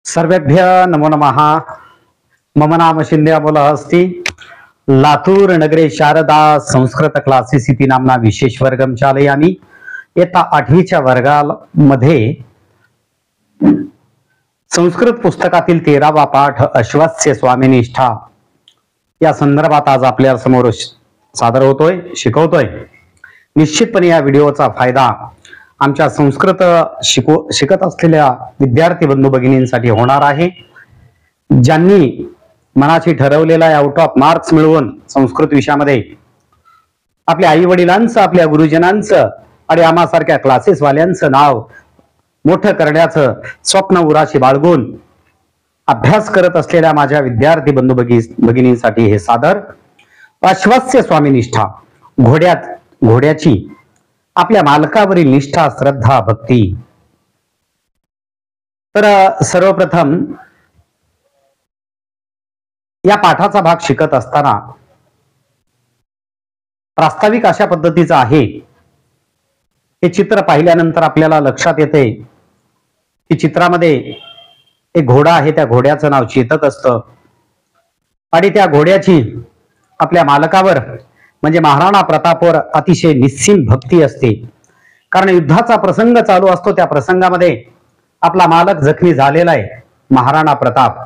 सर्वेभ्य नमो नमः। मम नाम शिंदे अमोलः अस्ति। लातूर नगरे शारदा संस्कृत क्लासेस इति नाम्ना विशेष वर्गं चालयामि। इयत्ता 8वीच्या वर्गामध्ये संस्कृत पुस्तकातील 13वा पाठ अश्वस्य स्वामिनिष्ठा या संदर्भात आज आपल्या समोर सादर होतोय, शिकवतोय। निश्चितपणे या व्हिडिओचा फायदा आमच्या संस्कृत शिकत असलेल्या विद्यार्थी बंधू भगिनींसाठी होणार आहे। ज्यांनी मनाची ठरवलेला आउट ऑफ मार्क्स मिळवून संस्कृत विषयामध्ये आपल्या आई वडिलांचं, आपल्या गुरुजनांचं आणि आम्हासारख्या क्लासेस वाल्यांचं नाव मोठं करण्याचं स्वप्न उराशी बाळगून अभ्यास करत असलेल्या माझ्या विद्यार्थी बंधू भगिनींसाठी हे सादर अश्वस्य स्वामिनिष्ठा, घोड्याची आपल्या मालकावरील निष्ठा, श्रद्धा, भक्ती। तर सर्वप्रथम या पाठाचा भाग शिकत असताना प्रास्ताविक अशा पद्धतीचं आहे। हे चित्र पाहिल्यानंतर आपल्याला लक्षात येते की चित्रामध्ये एक घोडा आहे, त्या घोड्याचं नाव चेतक असतं आणि त्या घोड्याची आपल्या मालकावर म्हणजे महाराणा प्रतापवर अतिशय निस्सीम भक्ती असते। कारण युद्धाचा प्रसंग चालू असतो, त्या प्रसंगामध्ये आपला मालक जखमी झालेला आहे, महाराणा प्रताप,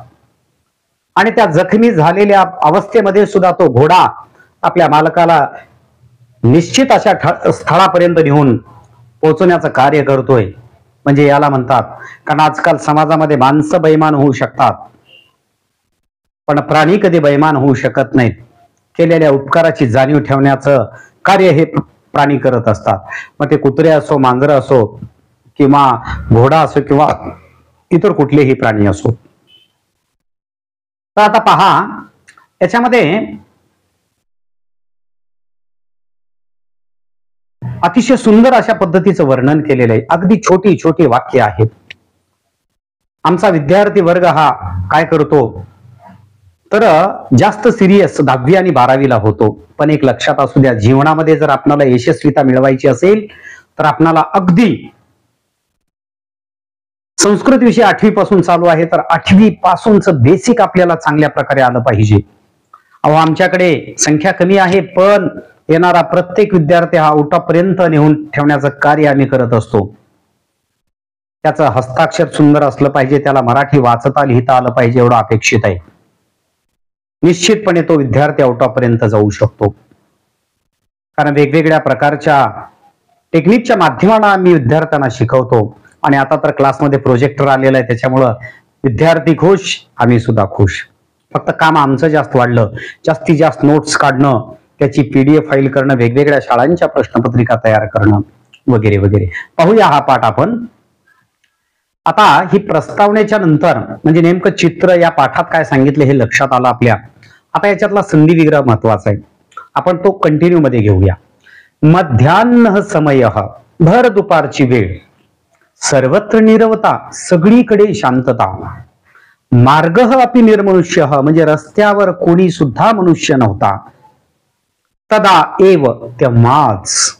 आणि त्या जखमी झालेल्या अवस्थेमध्ये सुद्धा तो घोडा आपल्या मालकाला निश्चित अशा स्थळापर्यंत नेऊन पोहोचवण्याचं कार्य करतोय। म्हणजे याला म्हणतात, कारण आजकाल समाजामध्ये माणसं बेईमान होऊ शकतात पण प्राणी कधी बेईमान होऊ शकत नाहीत। केलेल्या उपकाराची जाणीव ठेवण्याचं कार्य हे प्राणी करत असतात। मग ते कुत्रे असो, मांजर असो किंवा घोडा असो किंवा इतर कुठलेही प्राणी असो। तर आता पहा, याच्यामध्ये अतिशय सुंदर अशा पद्धतीचं वर्णन केलेलं आहे। अगदी छोटी छोटी वाक्य आहेत। आमचा विद्यार्थी वर्ग हा काय करतो तर जास्त सिरियस 10वी आणि 12वीला होतो। पण एक लक्षात असू द्या, जीवनामध्ये जर आपल्याला यशस्वीता मिळवायची असेल तर आपल्याला अगदी संस्कृत विषय 8वी पासून चालू आहे, तर 8वी पासूनच बेसिक आपल्याला चांगल्या प्रकारे आलं पाहिजे। अहो, आमच्याकडे संख्या कमी आहे पण येणारा प्रत्येक विद्यार्थी हा आउट ऑफ पर्यंत नेऊन ठेवण्याचं कार्य आम्ही करत असतो। त्याचं हस्ताक्षर सुंदर असलं पाहिजे, त्याला मराठी वाचता लिहिता आलं पाहिजे, एवढं अपेक्षित आहे। निश्चितपणे तो विद्यार्थी आउट ऑफ पर्यंत जाऊ शकतो। कारण वेगवेगळ्या प्रकारच्या टेक्निकच्या माध्यमाने आम्ही विद्यार्थ्यांना शिकवतो आणि आता तर क्लासमध्ये प्रोजेक्टर आलेला आहे, त्याच्यामुळं विद्यार्थी खुश, आम्ही सुद्धा खुश। फक्त काम आमचं जास्त वाढलं, जास्तीत जास्त नोट्स काढणं, त्याची PDF फाईल करणं, वेगवेगळ्या शाळांच्या प्रश्नपत्रिका तयार करणं वगैरे वगैरे। पाहूया हा पाठ आपण। आता ही प्रस्तावनेच्या नंतर म्हणजे नेमकं चित्र या पाठात काय सांगितले हे लक्षात आलं आपल्या। आता याच्यातला संधी विग्रह महत्वाचा आहे, आपण तो कंटिन्यू मध्ये घेऊया। मध्यान्ह समय, भर दुपारची वेळ, सर्वत्र नीरवता, सगळीकडे शांतता, मार्गः अपि निर्मनुष्य, म्हणजे रस्त्यावर कोणी सुद्धा मनुष्य नव्हता। तदा एव, तेव्हाच,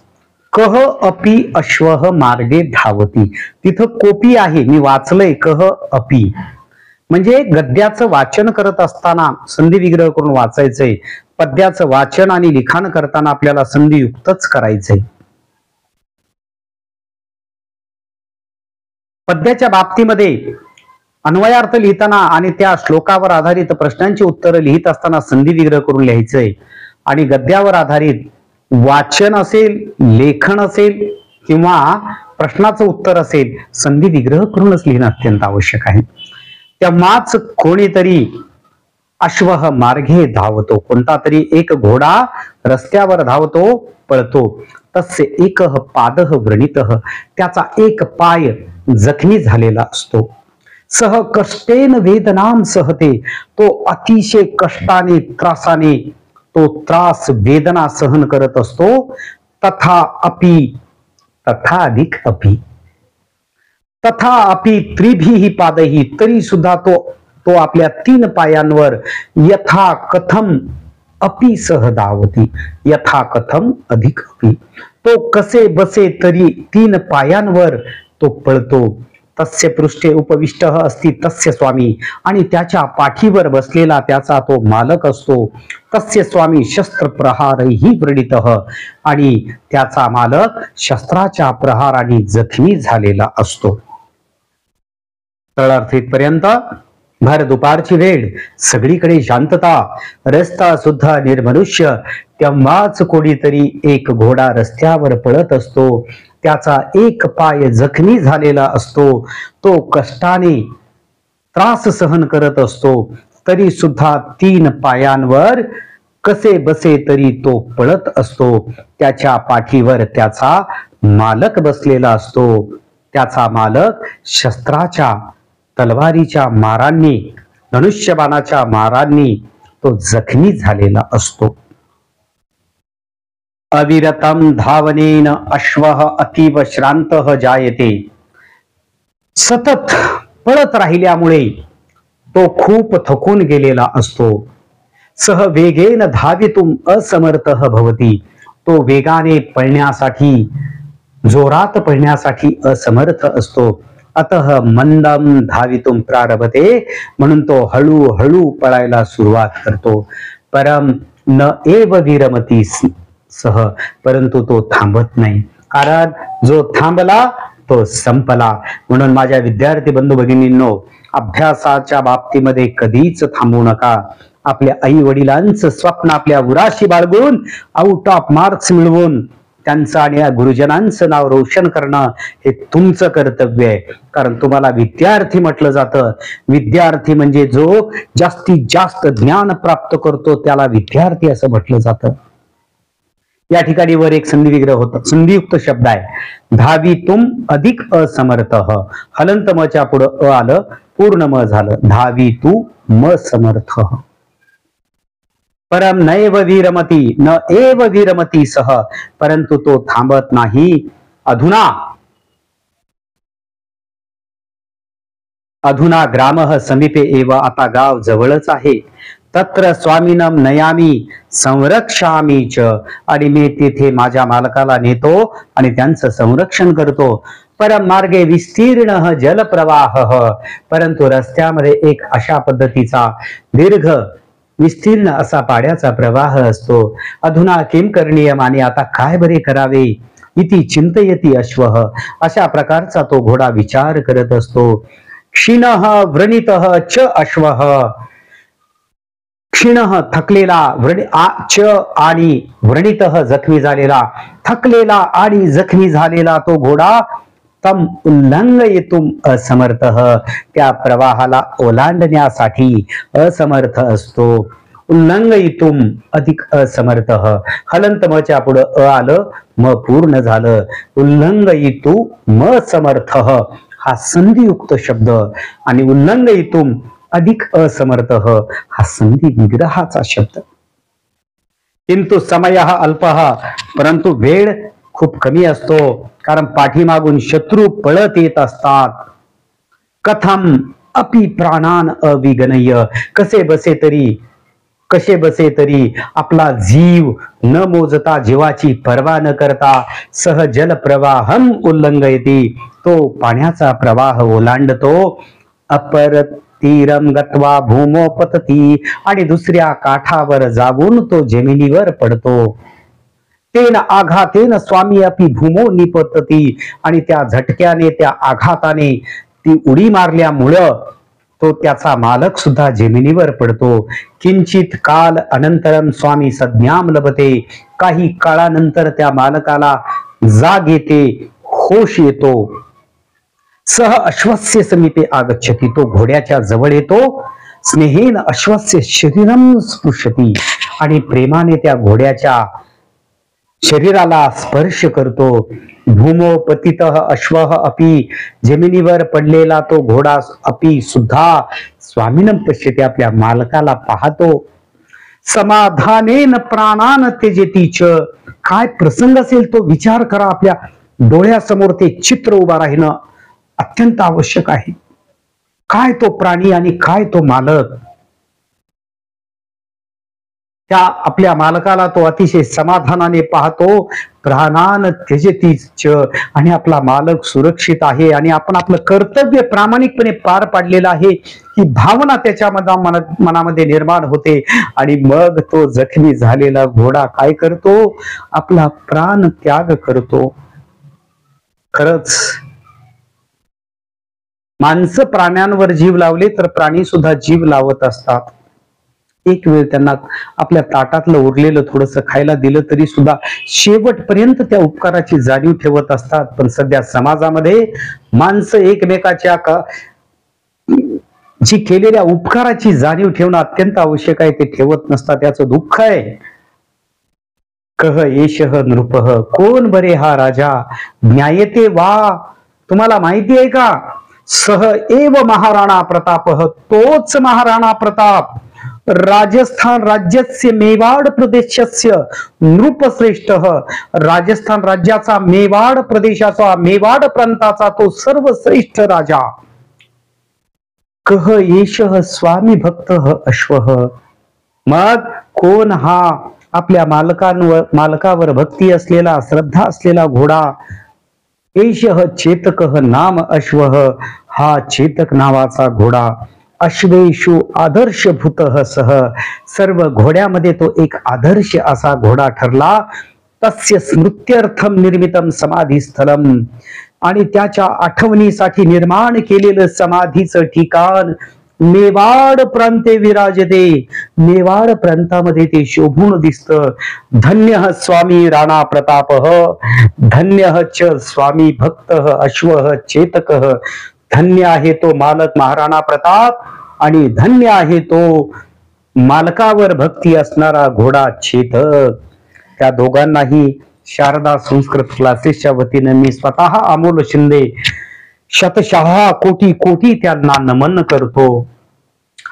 कह अपि अश्वः मार्गे धावती, तिथं कोपी आहे, मी वाचलंय कह अपि, म्हणजे गद्याचं वाचन करत असताना संधी विग्रह करून वाचायचंय, पद्याचं वाचन आणि लिखाण करताना आपल्याला संधियुक्तच करायचंय। पद्याच्या बाबतीमध्ये अन्वयार्थ लिहिताना आणि त्या श्लोकावर आधारित प्रश्नांची उत्तरं लिहित असताना संधी विग्रह करून लिहायचंय, आणि गद्यावर आधारित वाचन असेल, लेखन असेल किंवा प्रश्नाचं उत्तर असेल, संधी विग्रह करूनच लिहिणं अत्यंत आवश्यक आहे। तेव्हाच कोणीतरी अश्वः मार्गे धावतो, कोणता तरी एक घोडा रस्त्यावर धावतो, पळतो। तस्य एकः पादः व्रणितः, त्याचा एक पाय जखमी झालेला असतो। सह कष्टेन वेदनाम सहते, तो अतिशय कष्टाने, त्रासाने तो त्रास, वेदना सहन करत असतो। तथा अपि, तथा अधिक अपि, तथा अपि त्रिभिः पादैहि, तरी सुद्धा तो आपल्या 3 पायांवर यथा कथम अपि सह धावती, यथा कथम अधिक अपि, तो कसे बसे तरी 3 पायांवर तो पळतो। तस्य पृष्ठे उपविष्टः अस्ति तस्य स्वामी, आणि त्याच्या पाठीवर बसलेला त्याचा तो मालक असतो. तस्य स्वामी शस्त्र प्रहारही व्रणितः, आणि त्याचा मालक शस्त्राच्या प्रहाराने जखमी झालेला असतो. तळार्थ इथपर्यंत. भर दुपारची वेळ, सगळीकडे शांतता, रस्ता सुद्धा निर्मनुष्य. तेव्हाच कोणीतरी एक घोडा रस्त्यावर पळत असतो. त्याचा एक पाय जखमी झालेला असतो. तो कष्टाने त्रास सहन करत असतो, तरी सुद्धा 3 पायांवर कसे बसे तरी तो पळत असतो. त्याच्या पाठीवर त्याचा मालक बसलेला असतो. त्याचा मालक शस्त्राच्या, तलवारीच्या मारांनी, धनुष्यबाणाच्या मारांनी तो जखमी झालेला असतो. अविरतम धावनेन अश्वः अतीव श्रांतः जायते. सतत पळत राहिल्यामुळे तो खूप थकून गेलेला असतो. सह वेगेन धावितुम असमर्थः भवति. तो वेगाने पळण्यासाठी, जोरात पळण्यासाठी असमर्थ असतो. अतः मंदम धावितुम प्रारभते. म्हणून तो हळूहळू पळायला सुरुवात करतो. परम न एव विरमती सह. परंतु तो थांबत नाही, कारण जो थांबला तो संपला. म्हणून माझ्या विद्यार्थी बंधू भगिनींनो, अभ्यासाच्या बाबतीमध्ये कधीच थांबू नका. आपल्या आई वडिलांचं स्वप्न आपल्या उराशी बाळगून आउट ऑफ मार्क्स मिळवून त्यांचं आणि गुरुजनांचं नाव रोशन करणं हे तुमचं कर्तव्य आहे. कारण तुम्हाला विद्यार्थी म्हटलं जातं. विद्यार्थी म्हणजे जो जास्तीत जास्त ज्ञान प्राप्त करतो त्याला विद्यार्थी असं म्हटलं जातं. या ठिकाणी वर एक संधी विग्रह होता, संधियुक्त शब्द आहे. धावितुम अधिक असमर्थः. हलंत मच्या पुढं अ आलं, पूर्ण म झालं. धावितु म समर्थः. परम नैव विरमती न एव विरमती सह. परंतु तो थांबत नाही. अधुना अधुना ग्रामः समीपे एव. आता गाव जवळच आहे. तत्र स्वामिनम नयामी संरक्षामी च. आणि मी तिथे माझ्या मालकाला नेतो आणि त्यांचं संरक्षण करतो. परम मार्गे विस्तीर्ण जलप्रवाह. परंतु रस्त्यामध्ये एक अशा पद्धतीचा दीर्घ विस्तीर्ण असा पाण्याचा प्रवाह असतो. अधुना किम करणीयम. आणि आता काय बरे करावे. इति चिंतयति अश्वः. अशा प्रकारचा तो घोडा विचार करत असतो. क्षीणः व्रणितः च अश्वः. क्षीणः थकलेला, च आणि व्रणितः जखमी झालेला. थकलेला आणि जखमी झालेला तो घोडा तम उल्लंघयितुम असमर्थः. त्या प्रवाहाला ओलांडण्यासाठी असमर्थ असतो. उल्लंघयितुम अधिक असमर्थः. हलंत मच्या पुढं अ आलं, म पूर्ण झालं. उल्लंघयितु म समर्थः हा संधियुक्त शब्द, आणि उल्लंघयितुम अधिक असमर्थः हा संधी विग्रहाचा शब्द. किंतु समयः अल्पः. परंतु वेळ खूप कमी असतो, कारण पाठीमागून शत्रू पळत येत असतात. कथम अपि प्राणान अविगणय. कसे बसे तरी आपला जीव न मोजता, जीवाची पर्वा न करता, सह जल प्रवाहम उल्लंघयति. तो पाण्याचा प्रवाह ओलांडतो. अपर तीरम गत्वा भूमो पतती. आणि दुसऱ्या काठावर जाऊन तो जमिनीवर पडतो. तेन आघातेन स्वामी अपि भूमो निपतती. आणि त्या झटक्याने, त्या आघाताने, ती उडी मारल्यामुळं तो त्याचा मालक सुद्धा जमिनीवर पडतो. किंचित काल अनंतरम स्वामी संज्ञाम लभते. काही काळानंतर त्या मालकाला जाग येते, होश येतो. सह अश्वस्य समीपे आगच्छति. तो घोड्याच्या जवळ येतो. स्नेहेन अश्वस्य शरीरम स्पृशति. आणि प्रेमाने त्या घोड्याच्या शरीराला स्पर्श करतो. भूमो पतितः अश्वः अपि. जमिनीवर पडलेला तो घोडा अपि सुद्धा स्वामीनं पश्यते. आपल्या मालकाला पाहतो. समाधानेन प्राणान त्यजेति च. काय प्रसंग असेल तो विचार करा. आपल्या डोळ्यासमोर ते चित्र उभा राहणं अत्यंत आवश्यक आहे. काय तो प्राणी आणि काय तो मालक. त्या आपल्या मालकाला तो अतिशय समाधानाने पाहतो. प्राणान त्यजती च, आणि आपला मालक सुरक्षित आहे आणि आपण आपलं कर्तव्य प्रामाणिकपणे पार पाडलेलं आहे ही भावना त्याच्या मनामध्ये निर्माण होते आणि मग तो जखमी झालेला घोडा काय करतो, आपला प्राण त्याग करतो. खरंच माणसं प्राण्यांवर जीव लावले तर प्राणी सुद्धा जीव लावत असतात. एक वेळ त्यांना आपल्या ताटातलं उरलेलं थोडस खायला दिलं तरी सुद्धा शेवटपर्यंत त्या उपकाराची जाणीव ठेवत असतात. पण सध्या समाजामध्ये माणसं एकमेकाच्या जी केलेल्या उपकाराची जाणीव ठेवणं अत्यंत आवश्यक आहे ते ठेवत नसतात. याचं दुःख आहे. कह एषः नृपः, कोण बरे हा राजा, न्यायते वा, तुम्हाला माहिती आहे का, सह एव महाराणा प्रतापः, तोच महाराणा प्रताप राजस्थान राज्याचे मेवाड प्रदेशस्य नृपश्रेष्ठ, राजस्थान राज्याचा मेवाड प्रदेशाचा मेवाड प्रांताचा तो सर्वश्रेष्ठ राजा. कह एषः स्वामी भक्त अश्वः, मग कोण हा आपल्या मालकावर भक्ती असलेला श्रद्धा असलेला घोडा. एषः चेतकः नाम अश्वः, हा चेतक नावाचा घोडा. अश्वेषु आदर्शभूतः सह, सर्व घोड्यामध्ये तो एक आदर्श असा घोडा ठरला. तस्य स्मृत्यर्थम निर्मितम समाधीस्थलम, आणि त्याच्या आठवणीसाठी निर्माण केलेलं समाधीचं ठिकाण मेवाड प्रांते विराजते, मेवाड प्रांतामध्ये ते शोभून दिसतं. धन्य स्वामी राणा प्रतापः, धन्य च स्वामी भक्त अश्वः चेतकः, धन्य आहे तो मालक महाराणा प्रताप आणि धन्य आहे तो मालकावर भक्ती असणारा घोडा चेतक. त्या दोघांनाही शारदा संस्कृत क्लासेसच्या वतीने मी स्वतः अमोल शिंदे शतशः कोटी कोटी त्यांना नमन करतो.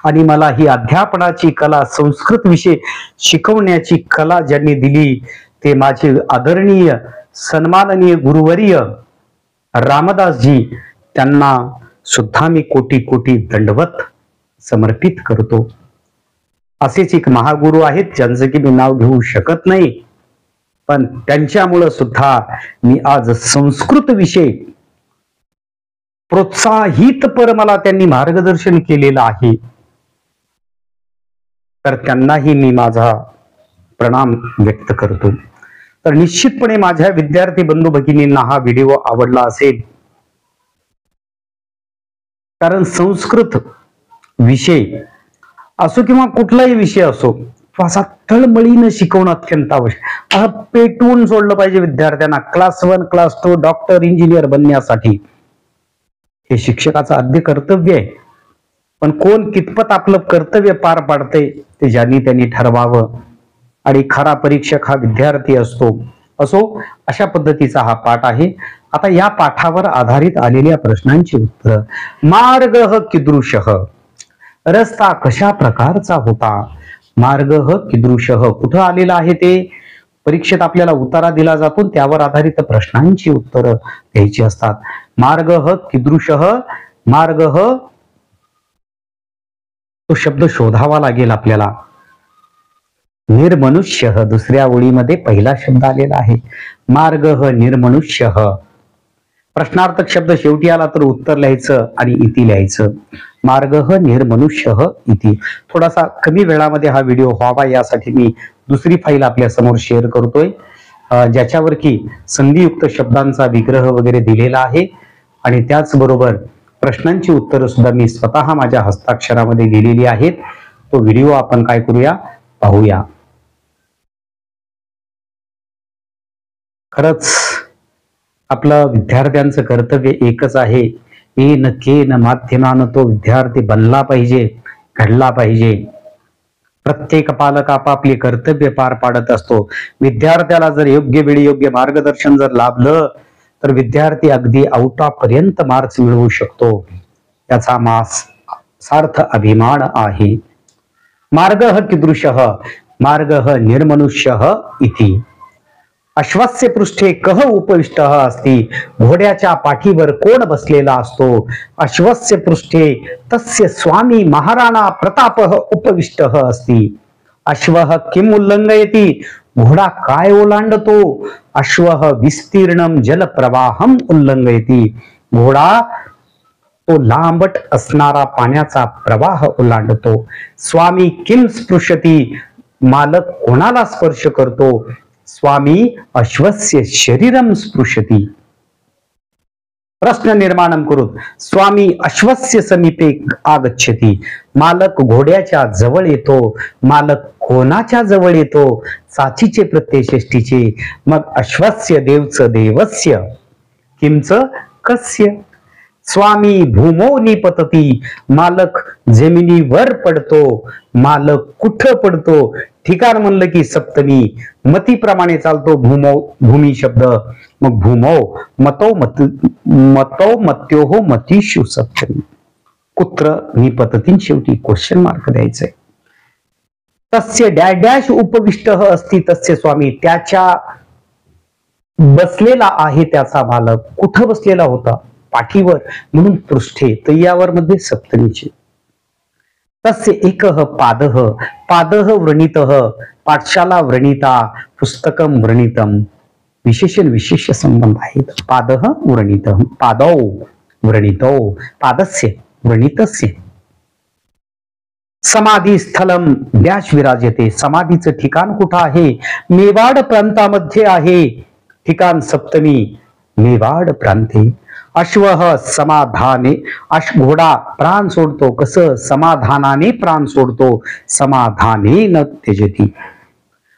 आणि मला ही अध्यापनाची कला, संस्कृत विषय शिकवण्याची कला ज्यांनी दिली ते माझे आदरणीय सन्माननीय गुरुवर्य रामदासजी, त्यांना सुद्धा मी कोटी कोटी दंडवत समर्पित करतो. असेच एक महागुरु आहेत ज्यांचं की मी नाव घेऊ शकत नाही, पण त्यांच्यामुळे सुद्धा मी आज संस्कृत विषय प्रोत्साहित पर मला त्यांनी मार्गदर्शन केलेलं आहे. तर त्यांनाही मी माझा प्रणाम व्यक्त करतो. तर निश्चितपणे माझ्या विद्यार्थी बंधू भगिनींना हा व्हिडिओ आवडला असेल, कारण संस्कृत विषय असो किंवा कुठलाही विषय असो असा तळमळीनं शिकवणं अत्यंत आवश्यक. पेटवून सोडलं पाहिजे विद्यार्थ्यांना. क्लास 1 क्लास 2 डॉक्टर इंजिनियर बनण्यासाठी हे शिक्षकाचं आद्य कर्तव्य आहे. पण कोण कितपत आपलं कर्तव्य पार पाडते ते ज्यांनी त्यांनी ठरवावं. आणि खरा परीक्षक हा विद्यार्थी असो अशा पद्धतीचा हा पाठ आहे. आता या पाठावर आधारित आलेल्या प्रश्नांची उत्तर. मार्गः कीदृशः, रस्ता कशा प्रकारचा होता. मार्गः कीदृशः कुठं आलेला आहे ते परीक्षेत आपल्याला उतारा दिला जातो, त्यावर आधारित प्रश्नांची उत्तरं द्यायची असतात. मार्गः कीदृशः, मार्गः तो शब्द शोधावा लागेल आपल्याला. निर्मनुष्य दुसऱ्या ओळीमध्ये पहिला शब्द आलेला आहे. मार्गः निर्मनुष्य. प्रश्नार्थक शब्द शेवटी आला तर उत्तर लिहायचं आणि इति लिहायचं. मार्गः निर्मनुष्य इति. थोडासा कमी वेळामध्ये हा व्हिडिओ व्हावा यासाठी मी दुसरी फाईल आपल्या समोर शेअर करतोय, ज्याच्यावर की संधियुक्त शब्दांचा विग्रह वगैरे दिलेला आहे. आणि त्याचबरोबर प्रश्नांची उत्तरं सुद्धा मी स्वतः माझ्या हस्ताक्षरामध्ये लिहिलेली आहेत. तो व्हिडिओ आपण काय करूया, पाहूया. खरंच आपलं विद्यार्थ्यांचं कर्तव्य एकच आहे. येन केन माध्यमानं तो विद्यार्थी बनला पाहिजे, घडला पाहिजे. प्रत्येक पालक आपापले कर्तव्य पार पाडत असतो. विद्यार्थ्याला जर योग्य वेळी योग्य मार्गदर्शन जर लाभलं तर विद्यार्थी अगदी आउटापर्यंत मार्क्स मिळवू शकतो. त्याचा सार्थ अभिमान आहे. मार्गः कीदृशः, मार्गः निर्मनुष्यः इति. अश्वस्य पृष्ठे कः उपविष्टः अस्ति, घोड्याच्या पाठीवर कोण बसलेला असतो. अश्वस्य पृष्ठे तस्य स्वामी महाराणा प्रतापः उपविष्टः अस्ति. अश्वः किम उल्लंघयति, घोडा काय ओलांडतो? अश्वः विस्तीर्णम जल प्रवाहम उल्लंघयति. घोडा तो लांबट असणारा पाण्याचा प्रवाह ओलांडतो. स्वामी किम स्पृशती. मालक कोणाला स्पर्श करतो? स्वामी अश्वस्य शरीरम स्पृशती. प्रश्न निर्माणम करूत. स्वामी अश्वस्य समीपे आगच्छति. मालक घोड्याच्या जवळ येतो. मालक कोणाच्या जवळ येतो? साचीचे प्रत्यय षष्टीचे. मग अश्वस्य देवच देवस्य, किमच कस्य. स्वामी भूमो निपतती. मालक जमिनीवर पडतो. मालक कुठं पडतो? ठिकाण म्हणलं की सप्तमी, मतीप्रमाणे चालतो भूमो, भूमी शब्द. मग भूमो मतो मत्योहो मतीषु सप्तमी. कुत्र निपतती. शेवटी क्वेश्चन मार्क द्यायचंय. तस्य डॅश डॅश उपविष्ट असती तस्य स्वामी. त्याच्या बसलेला आहे त्याचा मालक. कुठं बसलेला होता? पाठीवर, म्हणून पृष्ठे, तय्यावर मध्ये सप्तमीचे. तस्य एकः पादः. पादः व्रणितः. पाठशाला व्रणिता. पुस्तकम व्रणितम. विशेषण विशेष संबंध आहेत. पादः व्रणितः. पादौ व्रणितौ. पादस्य व्रणितस्य. समाधी स्थलम डॅश विराजते. समाधीचं ठिकाण कुठं आहे? मेवाड प्रांतामध्ये आहे. ठिकाण सप्तमी, मेवाड प्रांते. अश्वः समाधाने. घोडा प्राण सोडतो. कसं? समाधानाने प्राण सोडतो. समाधाने न त्यजती.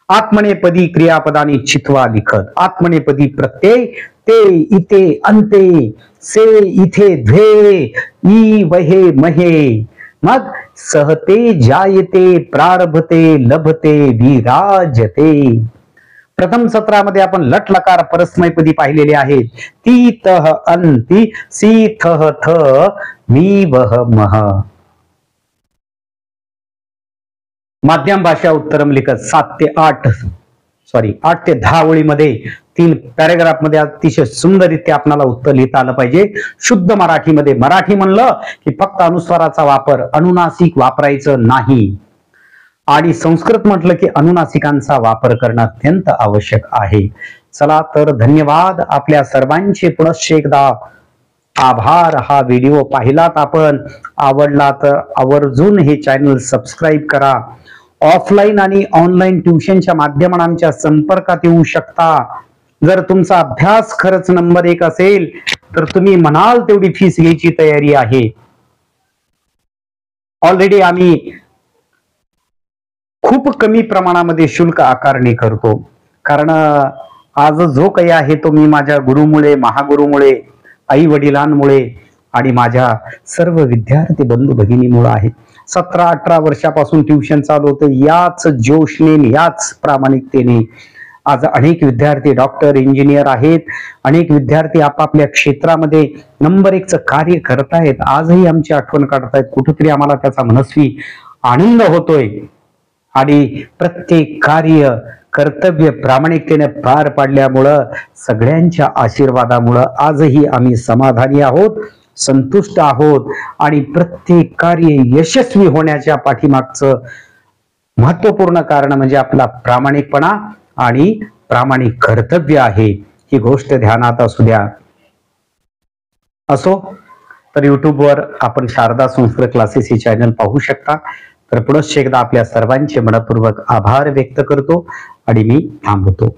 आत्मनेपदी क्रियापदानी चित्वा लिखत. आत्मनेपदी प्रत्यय ते, इथे, अंते, से, इथे, द्वे, ई, वहे, महे. मग सहते, जायते, प्रारभते, लभते, विराजते. प्रथम सत्रामध्ये आपण लट लकार परस्मैपदी पाहिलेले आहेत. ती, तह, अंती, सी, थह, थ, मी, वह, मह. माध्यम भाषा उत्तरम लिखत 7 ते 10 ओळीमध्ये 3 पॅरेग्राफ मध्ये अतिशय सुंदररित्या आपल्याला उत्तर लिहिता आलं पाहिजे. शुद्ध मराठीमध्ये. मराठी म्हणलं की फक्त अनुस्वाराचा वापर, अनुनासिक वापरायचं नाही. आणि संस्कृत म्हटलं की अनुनासिकांचा वापर करणं अत्यंत आवश्यक आहे. चला तर धन्यवाद आपल्या सर्वांचे. पुनश्च एकदा आभार. हा व्हिडिओ पाहिलात आपण, आवडला तर आवर्जून हे चॅनल सबस्क्राईब करा. ऑफलाईन आणि ऑनलाईन ट्युशनच्या माध्यमाने आमच्या संपर्कात येऊ शकता. जर तुमचा अभ्यास खरंच नंबर 1 असेल तर तुम्ही म्हणाल तेवढी फीस घ्यायची तयारी आहे. ऑलरेडी आम्ही खूप कमी प्रमाणामध्ये शुल्क आकारणी करतो. कारण आज जो काही आहे तो मी माझ्या गुरुमुळे, महागुरुमुळे, आई वडिलांमुळे आणि माझ्या सर्व विद्यार्थी बंधू भगिनीमुळे आहे. 17-18 वर्षापासून ट्युशन चालू होतं. याच जोशने, याच प्रामाणिकतेने आज अनेक विद्यार्थी डॉक्टर, इंजिनियर आहेत. अनेक विद्यार्थी आपापल्या क्षेत्रामध्ये नंबर 1चं कार्य करतायत. आजही आमची आठवण काढतायत. कुठेतरी आम्हाला त्याचा मनस्वी आनंद होतोय. आणि प्रत्येक कार्य कर्तव्य प्रामाणिकतेने पार पाडल्यामुळं, सगळ्यांच्या आशीर्वादामुळं आजही आम्ही समाधानी आहोत, संतुष्ट आहोत. आणि प्रत्येक कार्य यशस्वी होण्याच्या पाठीमागचं महत्वपूर्ण कारण म्हणजे आपला प्रामाणिकपणा आणि प्रामाणिक कर्तव्य आहे. ही गोष्ट ध्यानात असू द्या. असो तर युट्यूबवर आपण शारदा संस्कृत क्लासेस ही चॅनल पाहू शकता. तर पुनश्च एकदा आपल्या सर्वांचे मनपूर्वक आभार व्यक्त करतो आणि मी थांबतो.